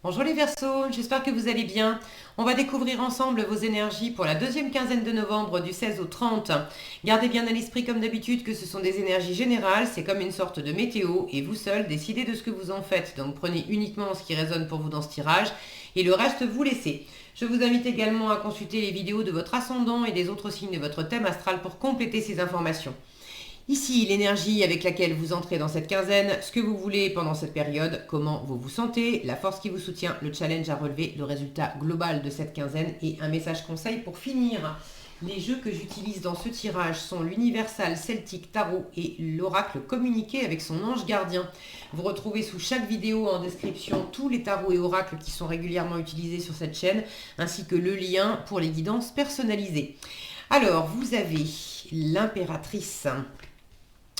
Bonjour les Verseaux, j'espère que vous allez bien. On va découvrir ensemble vos énergies pour la deuxième quinzaine de novembre du 16 au 30. Gardez bien à l'esprit comme d'habitude que ce sont des énergies générales, c'est comme une sorte de météo et vous seul décidez de ce que vous en faites. Donc prenez uniquement ce qui résonne pour vous dans ce tirage et le reste vous laissez. Je vous invite également à consulter les vidéos de votre ascendant et des autres signes de votre thème astral pour compléter ces informations. Ici, l'énergie avec laquelle vous entrez dans cette quinzaine, ce que vous voulez pendant cette période, comment vous vous sentez, la force qui vous soutient, le challenge à relever, le résultat global de cette quinzaine et un message conseil pour finir. Les jeux que j'utilise dans ce tirage sont l'Universal Celtic Tarot et l'Oracle communiqué avec son ange gardien. Vous retrouvez sous chaque vidéo en description tous les tarots et oracles qui sont régulièrement utilisés sur cette chaîne, ainsi que le lien pour les guidances personnalisées. Alors, vous avez l'impératrice,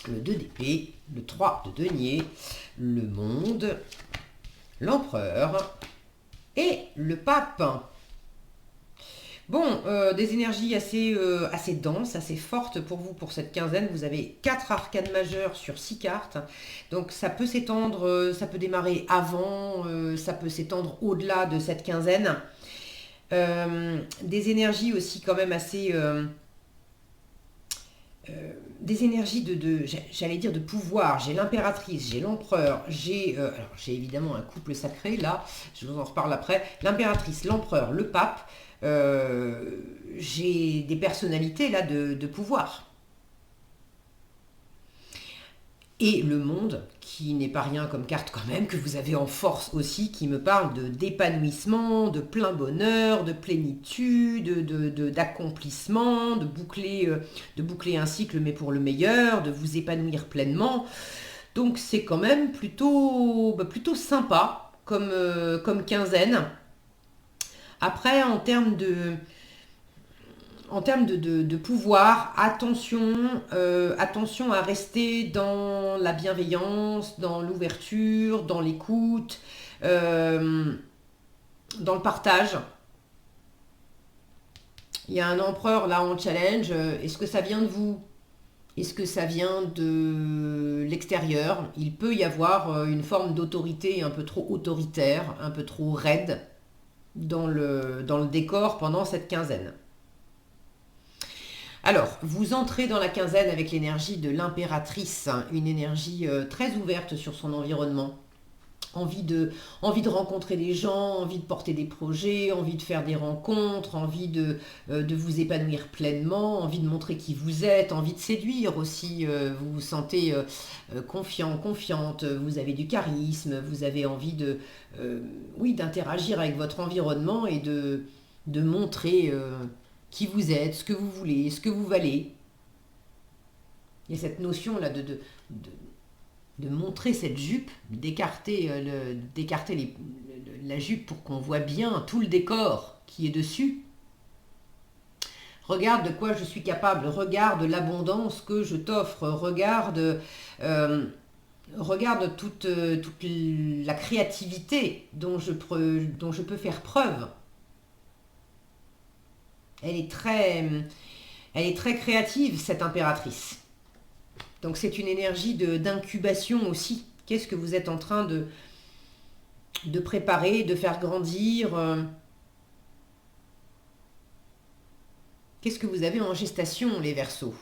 le 2 d'épée, le 3 de denier, le monde, l'empereur et le pape. Bon, des énergies assez denses, assez fortes pour vous pour cette quinzaine. Vous avez 4 arcanes majeures sur 6 cartes. Donc ça peut s'étendre, ça peut démarrer avant, ça peut s'étendre au-delà de cette quinzaine. Des énergies aussi quand même assez... des énergies j'allais dire de pouvoir. J'ai l'impératrice, j'ai l'empereur, j'ai évidemment un couple sacré là, je vous en reparle après. L'impératrice, l'empereur, le pape, j'ai des personnalités là de pouvoir. Et le monde, qui n'est pas rien comme carte quand même, que vous avez en force aussi, qui me parle d'épanouissement, de plein bonheur, de plénitude, d'accomplissement, de boucler un cycle mais pour le meilleur, de vous épanouir pleinement. Donc c'est quand même plutôt sympa comme quinzaine. Après, en termes de pouvoir, attention à rester dans la bienveillance, dans l'ouverture, dans l'écoute, dans le partage. Il y a un empereur là en challenge. Est-ce que ça vient de vous? Est-ce que ça vient de l'extérieur? Il peut y avoir une forme d'autorité un peu trop autoritaire, un peu trop raide dans le décor pendant cette quinzaine. Alors, vous entrez dans la quinzaine avec l'énergie de l'impératrice, une énergie très ouverte sur son environnement. Envie de rencontrer des gens, envie de porter des projets, envie de faire des rencontres, envie de vous épanouir pleinement, envie de montrer qui vous êtes, envie de séduire aussi. Vous vous sentez confiant, confiante, vous avez du charisme, vous avez envie d'interagir avec votre environnement et de montrer... qui vous êtes, ce que vous voulez, ce que vous valez. Il y a cette notion là de montrer cette jupe, d'écarter la jupe pour qu'on voit bien tout le décor qui est dessus. Regarde de quoi je suis capable, regarde l'abondance que je t'offre, regarde toute la créativité dont je peux faire preuve. Elle est très créative, cette impératrice. Donc c'est une énergie d'incubation aussi. Qu'est-ce que vous êtes en train de préparer, de faire grandir? Qu'est-ce que vous avez en gestation, les Verseaux?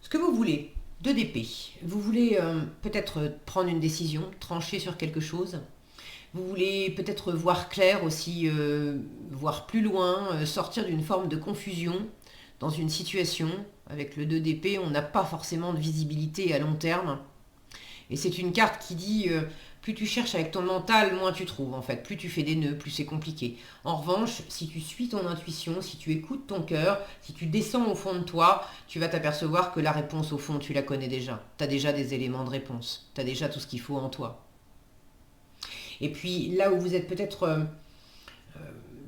Ce que vous voulez, 2 d'épée. Vous voulez peut-être prendre une décision, trancher sur quelque chose. Vous voulez peut-être voir clair aussi, voir plus loin, sortir d'une forme de confusion dans une situation. Avec le 2 d'épée, on n'a pas forcément de visibilité à long terme. Et c'est une carte qui dit, plus tu cherches avec ton mental, moins tu trouves en fait. Plus tu fais des nœuds, plus c'est compliqué. En revanche, si tu suis ton intuition, si tu écoutes ton cœur, si tu descends au fond de toi, tu vas t'apercevoir que la réponse au fond, tu la connais déjà. Tu as déjà des éléments de réponse. Tu as déjà tout ce qu'il faut en toi. Et puis là où vous êtes peut-être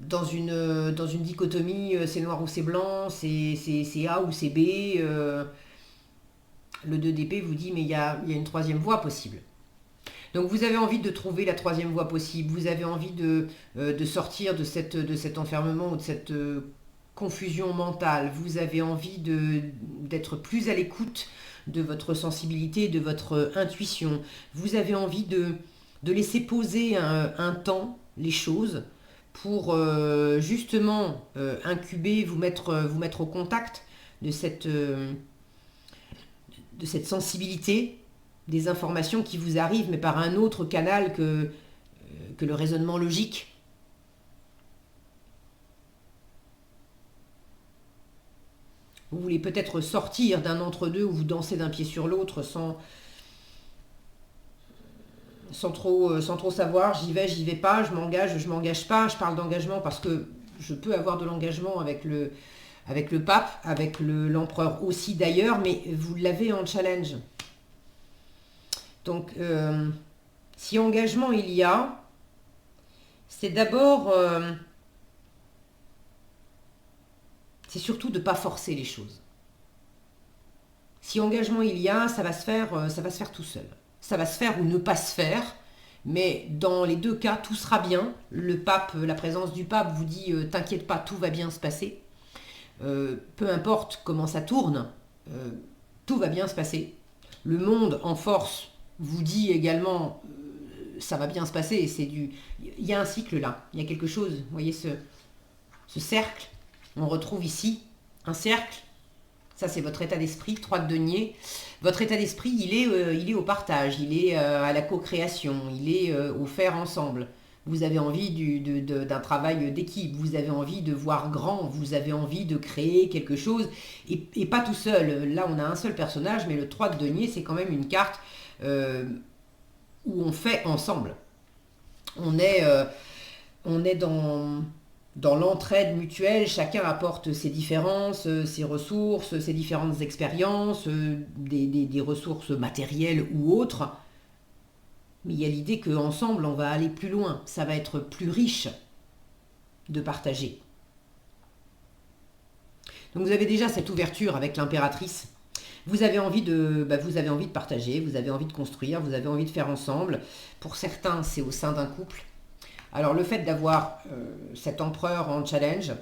dans une dichotomie, c'est noir ou c'est blanc, c'est A ou c'est B, le 2 d'épée vous dit mais il y a une troisième voie possible. Donc vous avez envie de trouver la troisième voie possible, vous avez envie de sortir de cet enfermement ou de cette confusion mentale, vous avez envie d'être plus à l'écoute de votre sensibilité, de votre intuition, vous avez envie de de laisser poser un temps les choses pour justement incuber, vous mettre au contact de cette sensibilité des informations qui vous arrivent, mais par un autre canal que le raisonnement logique. Vous voulez peut-être sortir d'un entre-deux où vous dansez d'un pied sur l'autre sans trop savoir, j'y vais pas, je m'engage pas. Je parle d'engagement parce que je peux avoir de l'engagement avec le pape, avec l'empereur aussi d'ailleurs, mais vous l'avez en challenge. Donc, si engagement il y a, c'est d'abord, c'est surtout de ne pas forcer les choses. Si engagement il y a, ça va se faire tout seul. Ça va se faire ou ne pas se faire, mais dans les deux cas, tout sera bien. Le pape, la présence du pape vous dit t'inquiète pas, tout va bien se passer. Peu importe comment ça tourne, tout va bien se passer. Le monde en force vous dit également ça va bien se passer. Il y a un cycle là, il y a quelque chose. Vous voyez ce cercle, on retrouve ici un cercle. Ça, c'est votre état d'esprit, 3 de denier. Votre état d'esprit, il est au partage, il est à la co-création, il est au faire ensemble. Vous avez envie d'un travail d'équipe, vous avez envie de voir grand, vous avez envie de créer quelque chose, et pas tout seul. Là, on a un seul personnage, mais le 3 de denier, c'est quand même une carte où on fait ensemble. On est dans l'entraide mutuelle, chacun apporte ses différences, ses ressources, ses différentes expériences, des ressources matérielles ou autres. Mais il y a l'idée qu'ensemble, on va aller plus loin. Ça va être plus riche de partager. Donc vous avez déjà cette ouverture avec l'impératrice. Vous avez envie de partager, vous avez envie de construire, vous avez envie de faire ensemble. Pour certains, c'est au sein d'un couple. Alors le fait d'avoir cet empereur en challenge,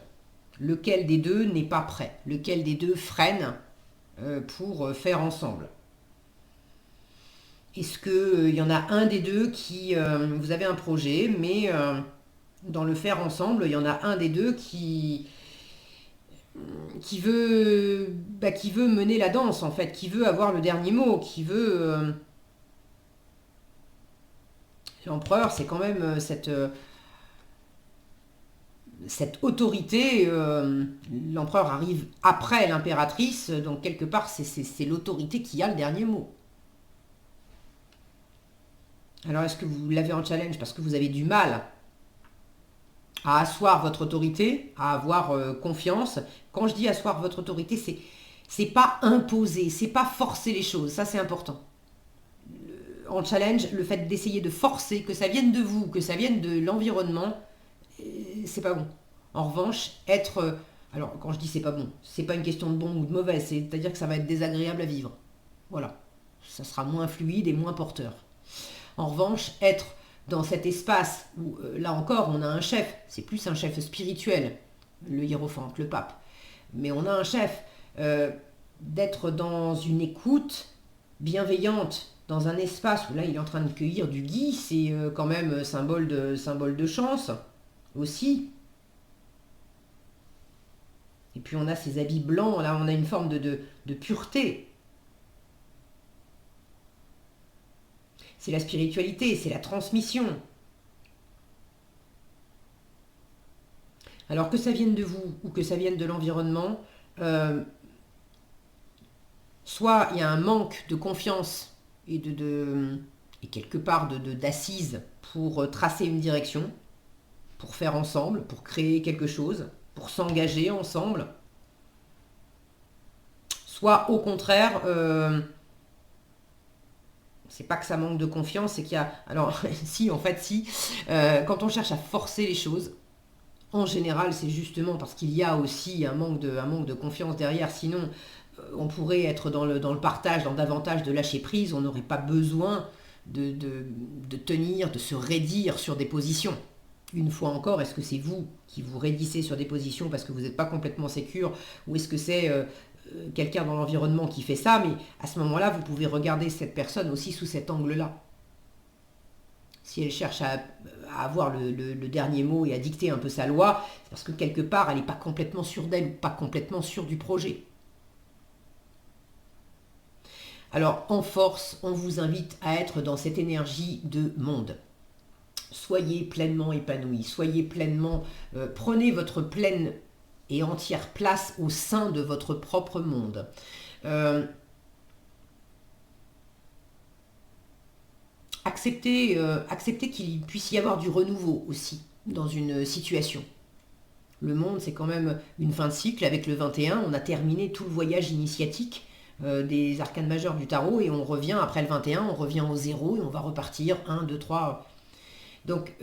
lequel des deux n'est pas prêt? Lequel des deux freine pour faire ensemble? Est-ce qu'il y en a un des deux qui... vous avez un projet, mais dans le faire ensemble, il y en a un des deux qui veut mener la danse, en fait, qui veut avoir le dernier mot, qui veut... L'empereur, c'est quand même cette autorité. L'empereur arrive après l'impératrice, donc quelque part, c'est l'autorité qui a le dernier mot. Alors, est-ce que vous l'avez en challenge parce que vous avez du mal à asseoir votre autorité, à avoir confiance? Quand je dis asseoir votre autorité, c'est pas imposer, c'est pas forcer les choses. Ça, c'est important. En challenge, le fait d'essayer de forcer, que ça vienne de vous, que ça vienne de l'environnement, c'est pas bon. En revanche, alors, quand je dis c'est pas bon, c'est pas une question de bon ou de mauvais, c'est-à-dire que ça va être désagréable à vivre. Voilà. Ça sera moins fluide et moins porteur. En revanche, être dans cet espace où, là encore, on a un chef, c'est plus un chef spirituel, le hiérophante, le pape, mais on a un chef, d'être dans une écoute bienveillante, dans un espace où là, il est en train de cueillir du gui, c'est quand même symbole de chance, aussi. Et puis on a ces habits blancs, là, on a une forme de pureté. C'est la spiritualité, c'est la transmission. Alors que ça vienne de vous ou que ça vienne de l'environnement, soit il y a un manque de confiance et quelque part d'assises pour tracer une direction, pour faire ensemble, pour créer quelque chose, pour s'engager ensemble. Soit au contraire... c'est pas que ça manque de confiance, c'est qu'il y a... Alors, si, en fait, si. Quand on cherche à forcer les choses, en général, c'est justement parce qu'il y a aussi un manque de confiance derrière. Sinon, on pourrait être dans le partage, dans davantage de lâcher prise. On n'aurait pas besoin de tenir, de se raidir sur des positions. Une fois encore, est-ce que c'est vous qui vous raidissez sur des positions parce que vous n'êtes pas complètement sécure, ou est-ce que c'est... quelqu'un dans l'environnement qui fait ça, mais à ce moment-là, vous pouvez regarder cette personne aussi sous cet angle-là. Si elle cherche à avoir le dernier mot et à dicter un peu sa loi, c'est parce que quelque part, elle n'est pas complètement sûre d'elle ou pas complètement sûre du projet. Alors, en force, on vous invite à être dans cette énergie de monde. Soyez pleinement épanoui, soyez pleinement, prenez votre pleine et entière place au sein de votre propre monde. Acceptez qu'il puisse y avoir du renouveau aussi dans une situation. Le monde, c'est quand même une fin de cycle. Avec le 21, on a terminé tout le voyage initiatique des arcanes majeures du tarot et on revient, après le 21, on revient au zéro et on va repartir 1, 2, 3. Donc,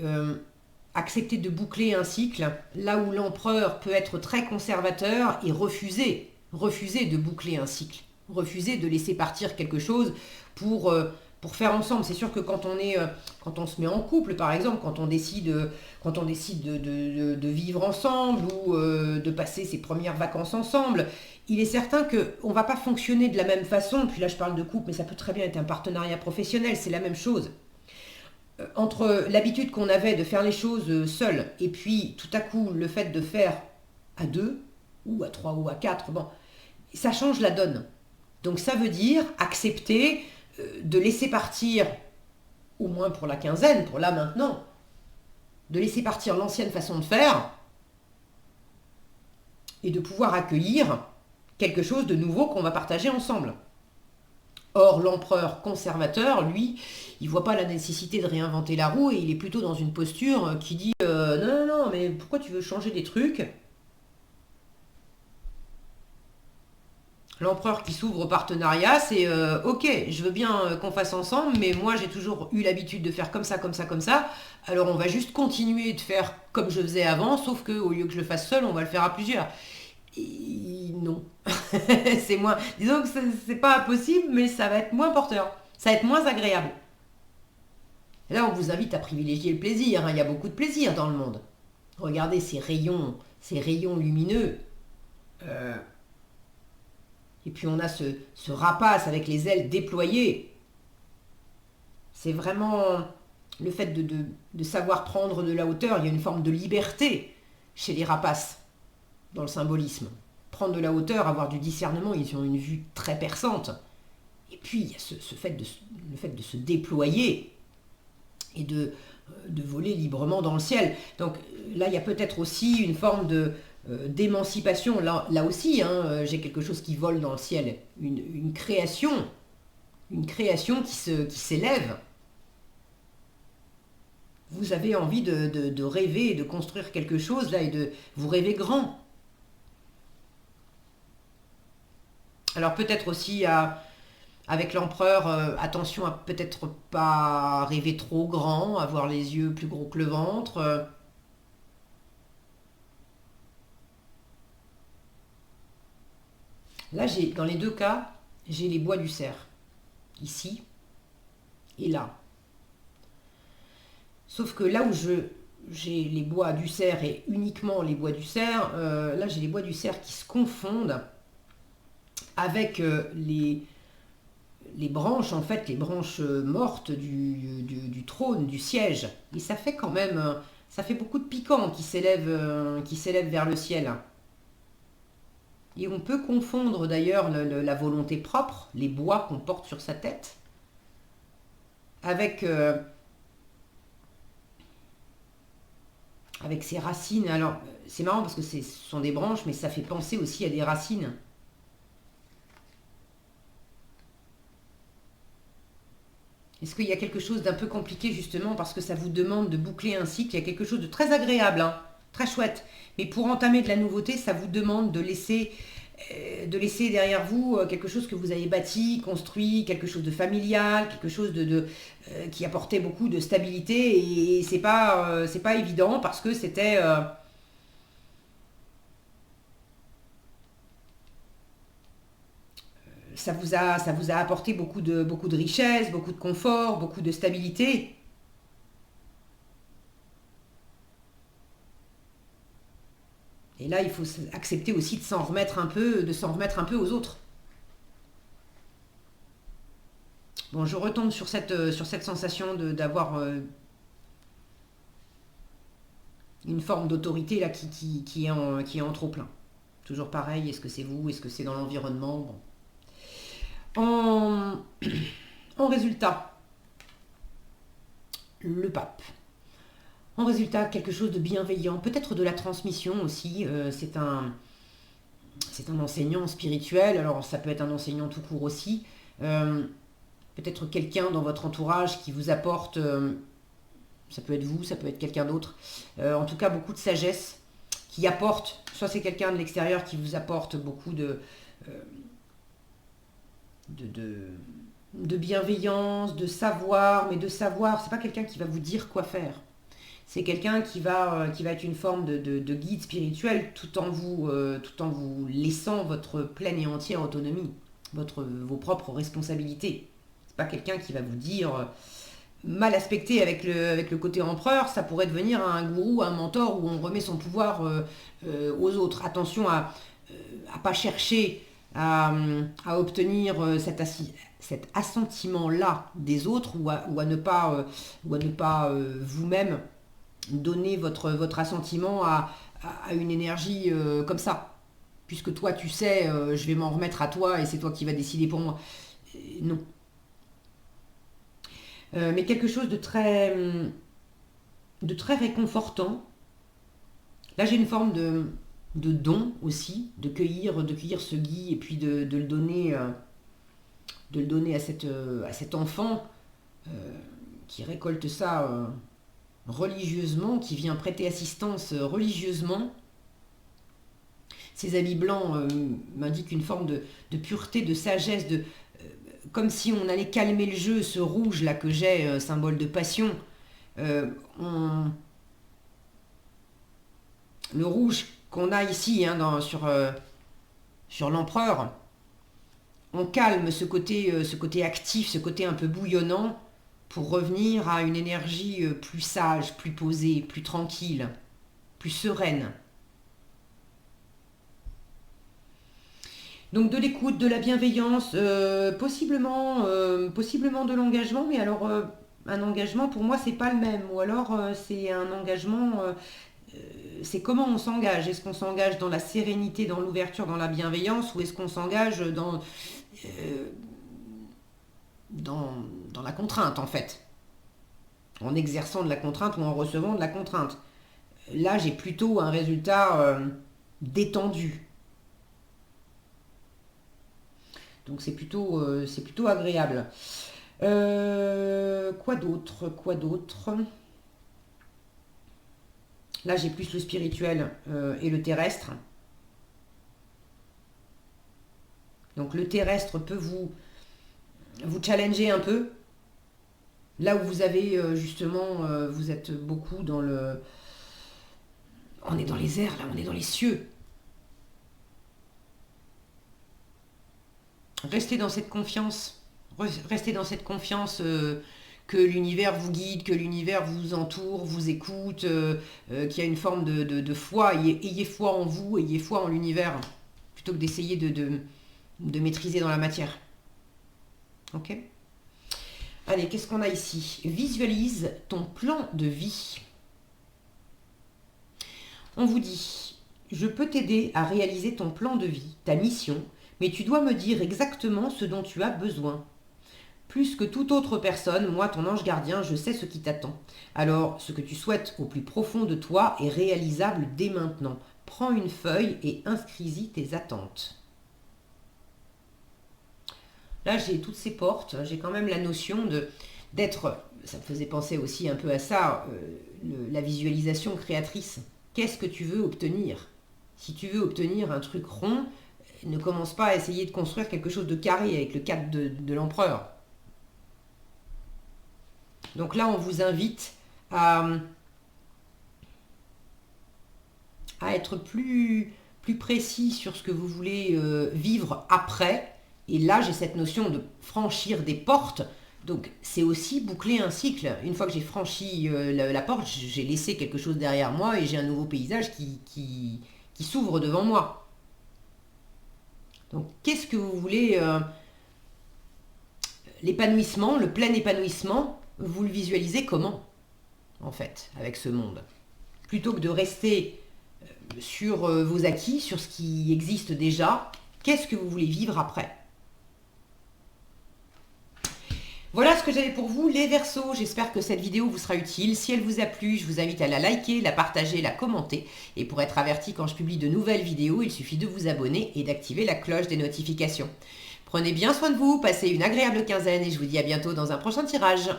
accepter de boucler un cycle, là où l'empereur peut être très conservateur et refuser de boucler un cycle, refuser de laisser partir quelque chose pour faire ensemble. C'est sûr que quand on se met en couple, par exemple, quand on décide de vivre ensemble ou de passer ses premières vacances ensemble, il est certain qu'on ne va pas fonctionner de la même façon. Puis là, je parle de couple, mais ça peut très bien être un partenariat professionnel, c'est la même chose. Entre l'habitude qu'on avait de faire les choses seul et puis tout à coup le fait de faire à deux ou à trois ou à quatre, bon, ça change la donne. Donc ça veut dire accepter de laisser partir, au moins pour la quinzaine, pour là maintenant, de laisser partir l'ancienne façon de faire et de pouvoir accueillir quelque chose de nouveau qu'on va partager ensemble. Or, l'empereur conservateur, lui, il ne voit pas la nécessité de réinventer la roue et il est plutôt dans une posture qui dit non, non, non, mais pourquoi tu veux changer des trucs? L'empereur qui s'ouvre au partenariat, c'est ok, je veux bien qu'on fasse ensemble, mais moi j'ai toujours eu l'habitude de faire comme ça, comme ça, comme ça. Alors on va juste continuer de faire comme je faisais avant, sauf qu'au lieu que je le fasse seul, on va le faire à plusieurs. Et non, c'est moins. Disons que c'est pas impossible, mais ça va être moins porteur, ça va être moins agréable. Et là, on vous invite à privilégier le plaisir. Hein. Il y a beaucoup de plaisir dans le monde. Regardez ces rayons lumineux. Et puis on a ce rapace avec les ailes déployées. C'est vraiment le fait de savoir prendre de la hauteur. Il y a une forme de liberté chez les rapaces dans le symbolisme. Prendre de la hauteur, avoir du discernement, ils ont une vue très perçante. Et puis il y a le fait de se déployer et de voler librement dans le ciel. Donc là, il y a peut-être aussi une forme d'émancipation. Là aussi, hein, j'ai quelque chose qui vole dans le ciel. Une création qui s'élève. Vous avez envie de rêver et de construire quelque chose, là, et vous rêvez grand. Alors peut-être aussi avec l'empereur, attention à peut-être pas rêver trop grand, avoir les yeux plus gros que le ventre. Là, dans les deux cas, j'ai les bois du cerf, ici et là. Sauf que là où j'ai les bois du cerf et uniquement les bois du cerf, là j'ai les bois du cerf qui se confondent avec les branches, en fait, les branches mortes du trône, du siège. Et ça fait quand même, ça fait beaucoup de piquants qui s'élèvent vers le ciel. Et on peut confondre d'ailleurs la volonté propre, les bois qu'on porte sur sa tête, avec ses racines. Alors, c'est marrant parce que ce sont des branches, mais ça fait penser aussi à des racines. Est-ce qu'il y a quelque chose d'un peu compliqué justement parce que ça vous demande de boucler un cycle? Il y a quelque chose de très agréable, hein, très chouette. Mais pour entamer de la nouveauté, ça vous demande de laisser derrière vous quelque chose que vous avez bâti, construit, quelque chose de familial, quelque chose qui apportait beaucoup de stabilité. Et c'est pas évident parce que c'était... ça vous a apporté beaucoup de richesse, beaucoup de confort, beaucoup de stabilité. Et là, il faut accepter aussi de s'en remettre un peu, aux autres. Bon, je retombe sur cette sensation d'avoir une forme d'autorité là qui est en trop plein. Toujours pareil, est-ce que c'est vous, est-ce que c'est dans l'environnement? Bon. En résultat, le pape. En résultat, quelque chose de bienveillant, peut-être de la transmission aussi. C'est un enseignant spirituel, alors ça peut être un enseignant tout court aussi. Peut-être quelqu'un dans votre entourage qui vous apporte, ça peut être vous, ça peut être quelqu'un d'autre, en tout cas beaucoup de sagesse, qui apporte, soit c'est quelqu'un de l'extérieur qui vous apporte beaucoup de bienveillance, de savoir, mais de savoir, c'est pas quelqu'un qui va vous dire quoi faire. C'est quelqu'un qui va être une forme de guide spirituel tout en vous laissant votre pleine et entière autonomie, vos propres responsabilités. C'est pas quelqu'un qui va vous dire, mal aspecté avec le côté empereur, ça pourrait devenir un gourou, un mentor où on remet son pouvoir aux autres. Attention à pas chercher à obtenir cet assentiment-là des autres ou à ne pas vous-même donner votre assentiment à une énergie comme ça. Puisque toi, tu sais, je vais m'en remettre à toi et c'est toi qui vas décider pour moi. Non. Mais quelque chose de très réconfortant. Là, j'ai une forme de don aussi, de cueillir ce gui et puis de le donner à cet enfant qui récolte ça religieusement, qui vient prêter assistance religieusement. Ces habits blancs m'indiquent une forme de pureté, de sagesse, comme si on allait calmer le jeu. Ce rouge là que j'ai, symbole de passion, le rouge qu'on a ici sur l'empereur, on calme ce côté actif, ce côté un peu bouillonnant, pour revenir à une énergie plus sage, plus posée, plus tranquille, plus sereine. Donc de l'écoute, de la bienveillance, possiblement de l'engagement, mais alors un engagement pour moi c'est pas le même, ou alors c'est un engagement, c'est comment on s'engage. Est-ce qu'on s'engage dans la sérénité, dans l'ouverture, dans la bienveillance, ou est-ce qu'on s'engage dans la contrainte en fait, en exerçant de la contrainte ou en recevant de la contrainte. Là j'ai plutôt un résultat détendu. Donc c'est plutôt agréable. Quoi d'autre? Là j'ai plus le spirituel et le terrestre. Donc le terrestre peut vous challenger un peu. Là où vous avez justement, vous êtes beaucoup dans le... On est dans les airs, là, on est dans les cieux. Restez dans cette confiance. Restez dans cette confiance que l'univers vous guide, que l'univers vous entoure, vous écoute, qu'il y a une forme de foi. Ayez foi en vous, ayez foi en l'univers, plutôt que d'essayer de maîtriser dans la matière. Ok ? Allez, qu'est-ce qu'on a ici? Visualise ton plan de vie. On vous dit, je peux t'aider à réaliser ton plan de vie, ta mission, mais tu dois me dire exactement ce dont tu as besoin. Plus que toute autre personne, moi, ton ange gardien, je sais ce qui t'attend. Alors, ce que tu souhaites au plus profond de toi est réalisable dès maintenant. Prends une feuille et inscris-y tes attentes. Là, j'ai toutes ces portes, j'ai quand même la notion d'être, ça me faisait penser aussi un peu à ça, la visualisation créatrice. Qu'est-ce que tu veux obtenir? Si tu veux obtenir un truc rond, ne commence pas à essayer de construire quelque chose de carré avec le cadre de l'empereur. Donc là, on vous invite à être plus précis sur ce que vous voulez vivre après. Et là, j'ai cette notion de franchir des portes. Donc, c'est aussi boucler un cycle. Une fois que j'ai franchi la porte, j'ai laissé quelque chose derrière moi et j'ai un nouveau paysage qui s'ouvre devant moi. Donc, qu'est-ce que vous voulez l'épanouissement, le plein épanouissement, vous le visualisez comment, en fait, avec ce monde? plutôt que de rester sur vos acquis, sur ce qui existe déjà, qu'est-ce que vous voulez vivre après? Voilà ce que j'avais pour vous, les Verseaux. J'espère que cette vidéo vous sera utile. Si elle vous a plu, je vous invite à la liker, la partager, la commenter. Et pour être averti quand je publie de nouvelles vidéos, il suffit de vous abonner et d'activer la cloche des notifications. Prenez bien soin de vous, passez une agréable quinzaine et je vous dis à bientôt dans un prochain tirage.